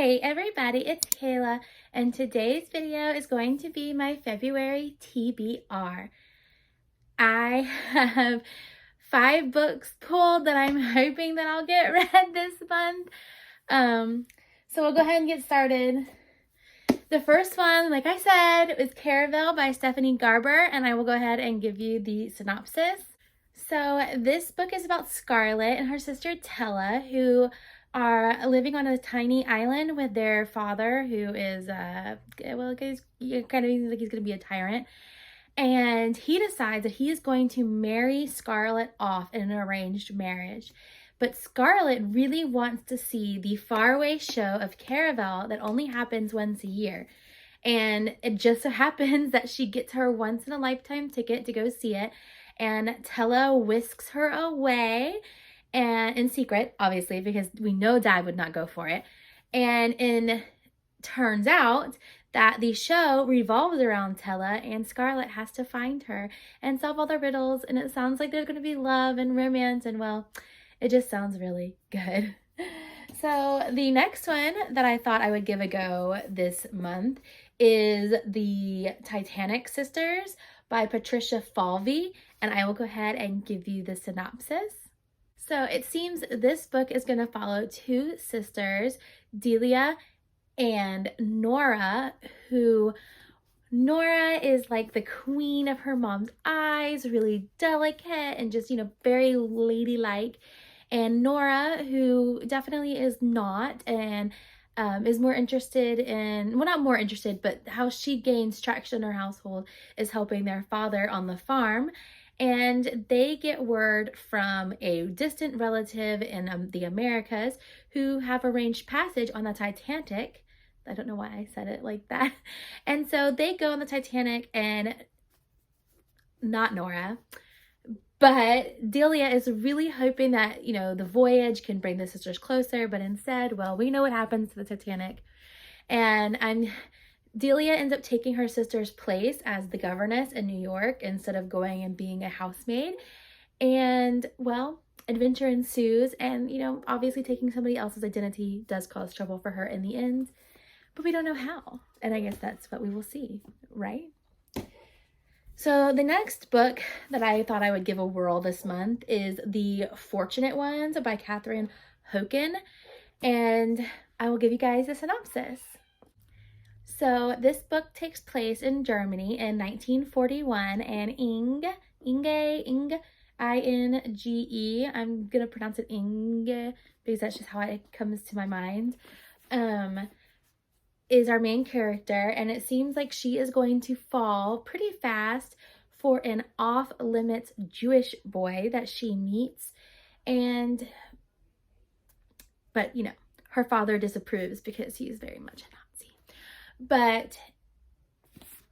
Hey everybody, it's Kayla, and today's video is going to be my February TBR. I have 5 books pulled that I'm hoping that I'll get read this month. So we'll go ahead and get started. The first one, like I said, is Caravel by Stephanie Garber, and I will go ahead and give you the synopsis. So this book is about Scarlett and her sister Tella, who are living on a tiny island with their father, who is, he's kind of seems like he's going to be a tyrant. And he decides that he is going to marry Scarlett off in an arranged marriage. But Scarlett really wants to see the faraway show of Caravel that only happens once a year. And it just so happens that she gets her once-in-a-lifetime ticket to go see it. And Tella whisks her away, and in secret, obviously, because we know Dad would not go for it. And turns out that the show revolves around Tella, and Scarlett has to find her and solve all the riddles. And it sounds like there's going to be love and romance, and well, it just sounds really good. So the next one that I thought I would give a go this month is the Titanic Sisters by Patricia Falvey, and I will go ahead and give you the synopsis. So it seems this book is going to follow 2 sisters, Delia and Nora, who Nora is like the queen of her mom's eyes, really delicate and just, very ladylike. And Nora, who definitely is not, and is more interested in, well, not more interested, but how she gains traction in her household is helping their father on the farm. And they get word from a distant relative in the Americas who have arranged passage on the Titanic. I don't know why I said it like that. And so they go on the Titanic, and not Nora, but Delia is really hoping that, the voyage can bring the sisters closer. But instead, well, we know what happens to the Titanic. And Delia ends up taking her sister's place as the governess in New York instead of going and being a housemaid. And, well, adventure ensues. And, obviously taking somebody else's identity does cause trouble for her in the end. But we don't know how. And I guess that's what we will see, right? So the next book that I thought I would give a whirl this month is The Fortunate Ones by Catherine Hoken. And I will give you guys a synopsis. So this book takes place in Germany in 1941, and Inge, I-N-G-E, I'm going to pronounce it Inge because that's just how it comes to my mind, is our main character, and it seems like she is going to fall pretty fast for an off-limits Jewish boy that she meets, but her father disapproves because he's very much a Nazi. But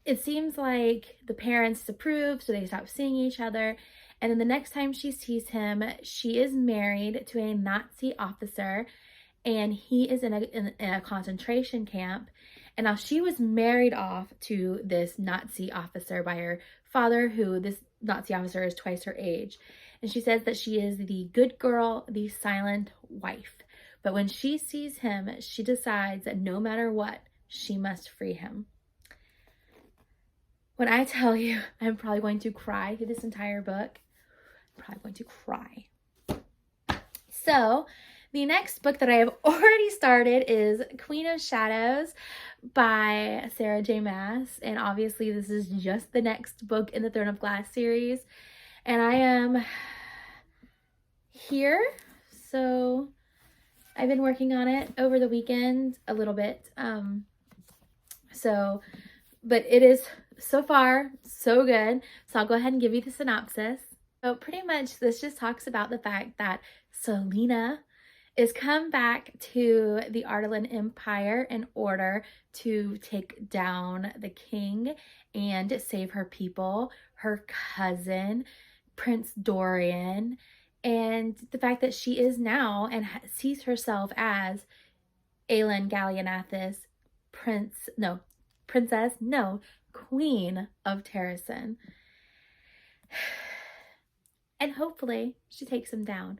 it seems like the parents disapprove, so they stop seeing each other. And then the next time she sees him, she is married to a Nazi officer, and he is in a concentration camp. And now she was married off to this Nazi officer by her father, who this Nazi officer is twice her age. And she says that she is the good girl, the silent wife. But when she sees him, she decides that no matter what, she must free him. When I tell you, I'm probably going to cry through this entire book. I'm probably going to cry. So the next book that I have already started is Queen of Shadows by Sarah J. Maas. And obviously this is just the next book in the Throne of Glass series. And I am here. So I've been working on it over the weekend a little bit. But it is so far so good. So I'll go ahead and give you the synopsis. So pretty much this just talks about the fact that Selena is come back to the Ardalan Empire in order to take down the king and save her people, her cousin, Prince Dorian, and the fact that she is now and sees herself as Aelin Gallianathis, Queen of Terrasen. And hopefully she takes him down.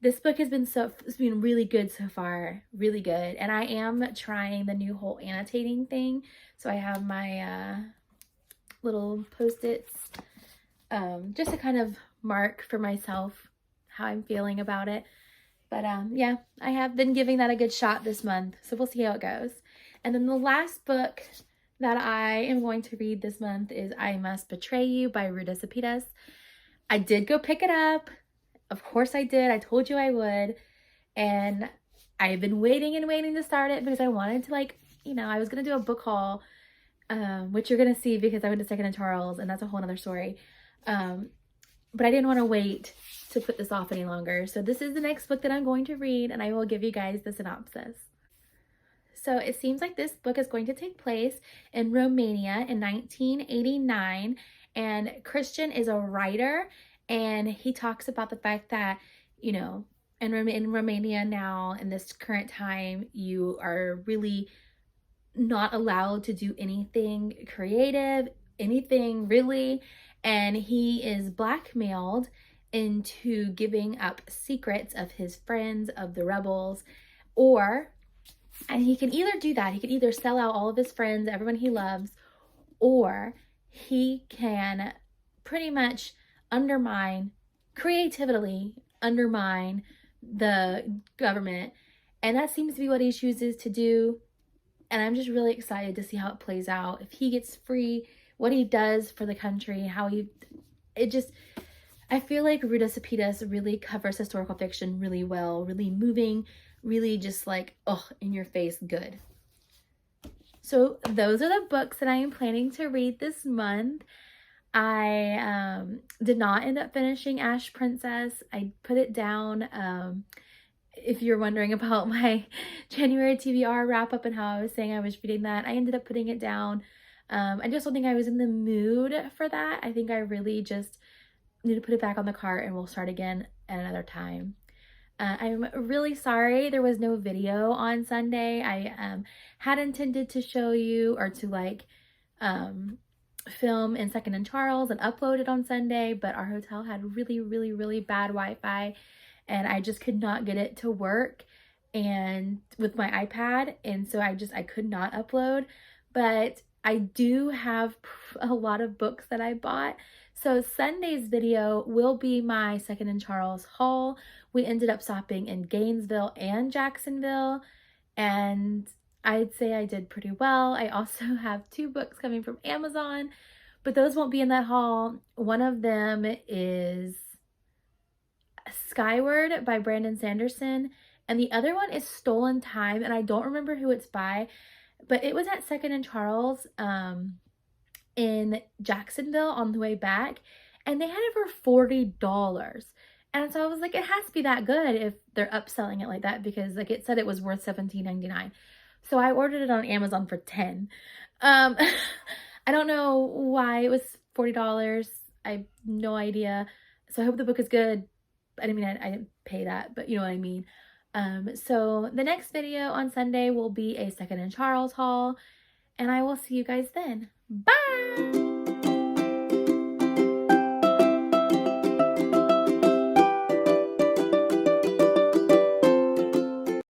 this book has been it's been really good so far, really good. And I am trying the new whole annotating thing. So I have my little post-its just to kind of mark for myself how I'm feeling about it. But yeah, I have been giving that a good shot this month. So we'll see how it goes. And then the last book that I am going to read this month is I Must Betray You by Ruta Sepetys. I did go pick it up. Of course I did. I told you I would. And I've been waiting and waiting to start it because I wanted to, like, I was going to do a book haul, which you're going to see because I went to Second and Charles, and that's a whole other story. But I didn't want to wait to put this off any longer. So this is the next book that I'm going to read, and I will give you guys the synopsis. So it seems like this book is going to take place in Romania in 1989, and Christian is a writer, and he talks about the fact that, in Romania now, in this current time, you are really not allowed to do anything creative, anything really, and he is blackmailed into giving up secrets of his friends, of the rebels, and he can either do that, he can either sell out all of his friends, everyone he loves, or he can pretty much creatively undermine the government. And that seems to be what he chooses to do. And I'm just really excited to see how it plays out. If he gets free, what he does for the country, I feel like Ruta Sepetys really covers historical fiction really well, really moving, really just like, in your face, good. So those are the books that I am planning to read this month. I did not end up finishing Ash Princess. I put it down. If you're wondering about my January TBR wrap up and how I was saying I was reading that, I ended up putting it down. I just don't think I was in the mood for that. I think I really just need to put it back on the cart and we'll start again at another time. I'm really sorry there was no video on Sunday. I had intended to show you or to film in Second and Charles and upload it on Sunday, but our hotel had really, really, really bad Wi-Fi and I just could not get it to work and with my iPad, and so I could not upload. But I do have a lot of books that I bought. So Sunday's video will be my Second and Charles haul. We ended up stopping in Gainesville and Jacksonville, and I'd say I did pretty well. I also have 2 books coming from Amazon, but those won't be in that haul. One of them is Skyward by Brandon Sanderson, and the other one is Stolen Time, and I don't remember who it's by, but it was at Second and Charles in Jacksonville on the way back, and they had it for $40. And so I was like, it has to be that good if they're upselling it like that, because like it said it was worth $17.99. So I ordered it on Amazon for $10. I don't know why it was $40. I have no idea. So I hope the book is good. I didn't pay that, but you know what I mean. So the next video on Sunday will be a Second and Charles haul, and I will see you guys then. Bye!